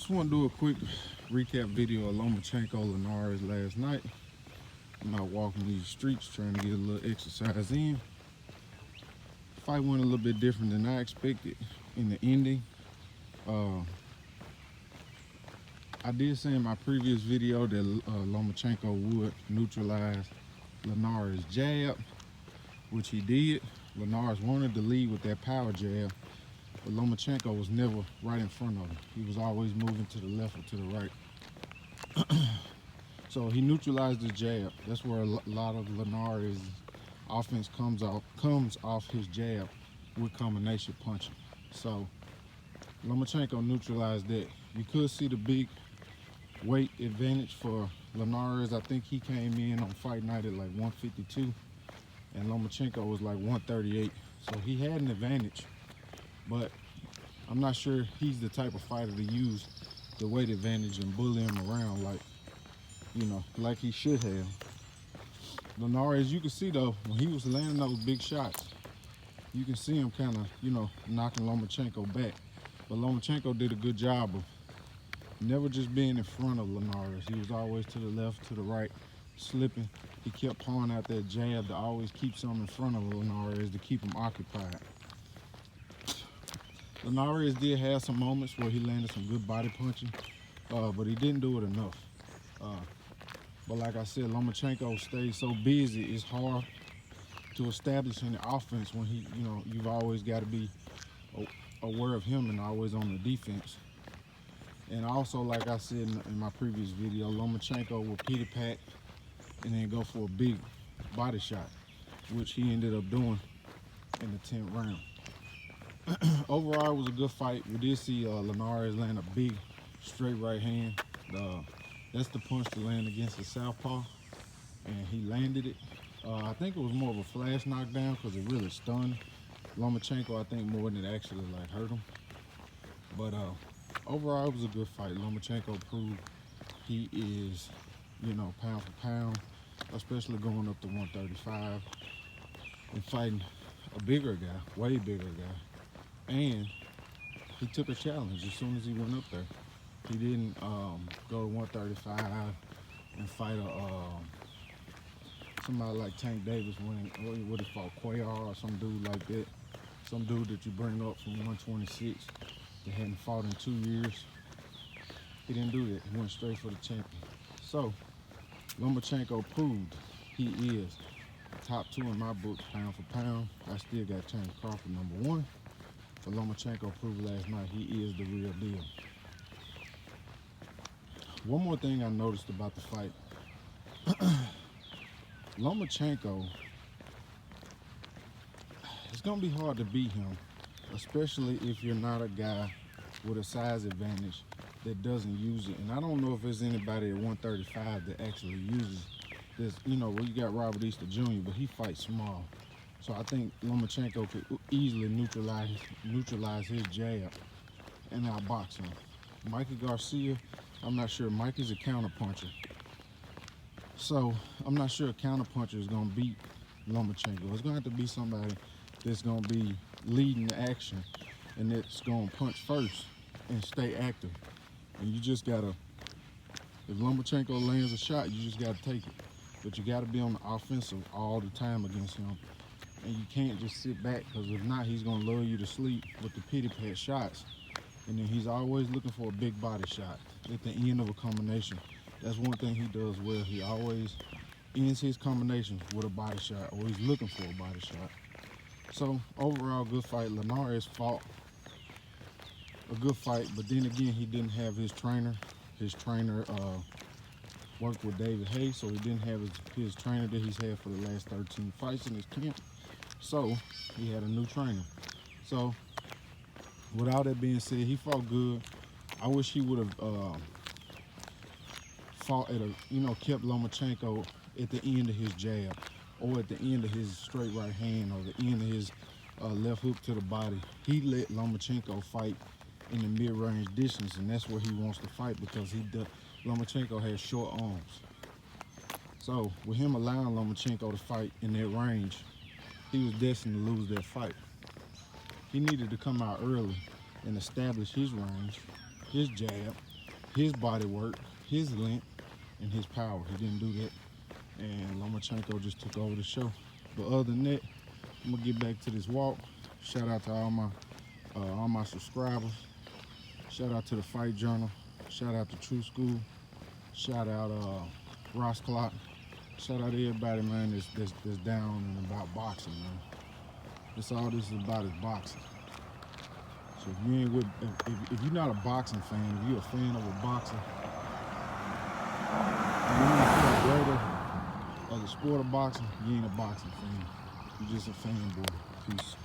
Just want to do a quick recap video of Lomachenko Linares last night. I'm out walking these streets trying to get a little exercise in. Fight went a little bit different than I expected in the ending. I did say in my previous video that Lomachenko would neutralize Linares' jab, which he did. Linares wanted to lead with that power jab, but Lomachenko was never right in front of him. He was always moving to the left or to the right. So he neutralized the jab. That's where a lot of Linares' offense comes off his jab with combination punching. So Lomachenko neutralized that. You could see the big weight advantage for Linares. I think he came in on fight night at like 152, and Lomachenko was like 138. So he had an advantage, but I'm not sure he's the type of fighter to use the weight advantage and bully him around like he should have. Linares, you can see though, when he was landing those big shots, you can see him kind of, knocking Lomachenko back. But Lomachenko did a good job of never just being in front of Linares. He was always to the left, to the right, slipping. He kept pulling out that jab to always keep something in front of Linares to keep him occupied. Linares did have some moments where he landed some good body punching, but he didn't do it enough. But like I said, Lomachenko stays so busy, it's hard to establish any offense when you've always got to be aware of him and always on the defense. And also, like I said in my previous video, Lomachenko will pity pat and then go for a big body shot, which he ended up doing in the 10th round. Overall, it was a good fight. We did see Linares land a big straight right hand. That's the punch to land against the southpaw, and he landed it. I think it was more of a flash knockdown because it really stunned Lomachenko, I think, more than it actually hurt him. But overall, it was a good fight. Lomachenko proved he is, pound for pound, especially going up to 135 and fighting a bigger guy, way bigger guy. And he took a challenge as soon as he went up there. He didn't go to 135 and fight somebody like Tank Davis when he fought Cuellar or some dude like that. Some dude that you bring up from 126 that hadn't fought in 2 years. He didn't do that. He went straight for the champion. So Lomachenko proved he is top 2 in my book, pound for pound. I still got Terence Crawford #1. But Lomachenko proved last night he is the real deal. One more thing I noticed about the fight. Lomachenko, it's going to be hard to beat him, especially if you're not a guy with a size advantage that doesn't use it. And I don't know if there's anybody at 135 that actually uses this. Well, you got Robert Easter Jr., but he fights small. So I think Lomachenko could easily neutralize his jab and outbox him. Mikey Garcia, I'm not sure. Mikey's a counterpuncher. So I'm not sure a counterpuncher is going to beat Lomachenko. It's going to have to be somebody that's going to be leading the action and that's going to punch first and stay active. And you just got to, if Lomachenko lands a shot, you just got to take it. But you got to be on the offensive all the time against him. And you can't just sit back, because if not, he's going to lure you to sleep with the pity pat shots. And then he's always looking for a big body shot at the end of a combination. That's one thing he does well. He always ends his combinations with a body shot, or he's looking for a body shot. So overall, good fight. Linares fought a good fight, but then again, he didn't have his trainer. His trainer worked with David Hayes, so he didn't have his trainer that he's had for the last 13 fights in his camp. So he had a new trainer. So with all that being said, he fought good. I wish he would have fought at kept Lomachenko at the end of his jab, or at the end of his straight right hand, or the end of his left hook to the body. He let Lomachenko fight in the mid-range distance, and that's where he wants to fight, because Lomachenko has short arms. So with him allowing Lomachenko to fight in that range, he was destined to lose that fight. He needed to come out early and establish his range his jab, his body work, his length, and his power. He didn't do that. And Lomachenko just took over the show. But other than that, I'm gonna get back to this walk. Shout out to all my subscribers. Shout out to the Fight Journal. Shout out to True School. Shout out Ross Clock. Shout out to everybody, man, that's down and about boxing, man. That's all this is about, is boxing. So if you ain't with, if you're not a boxing fan, if you're a fan of a boxer, and you're not a greater of the sport of boxing, you ain't a boxing fan. You're just a fanboy. Peace.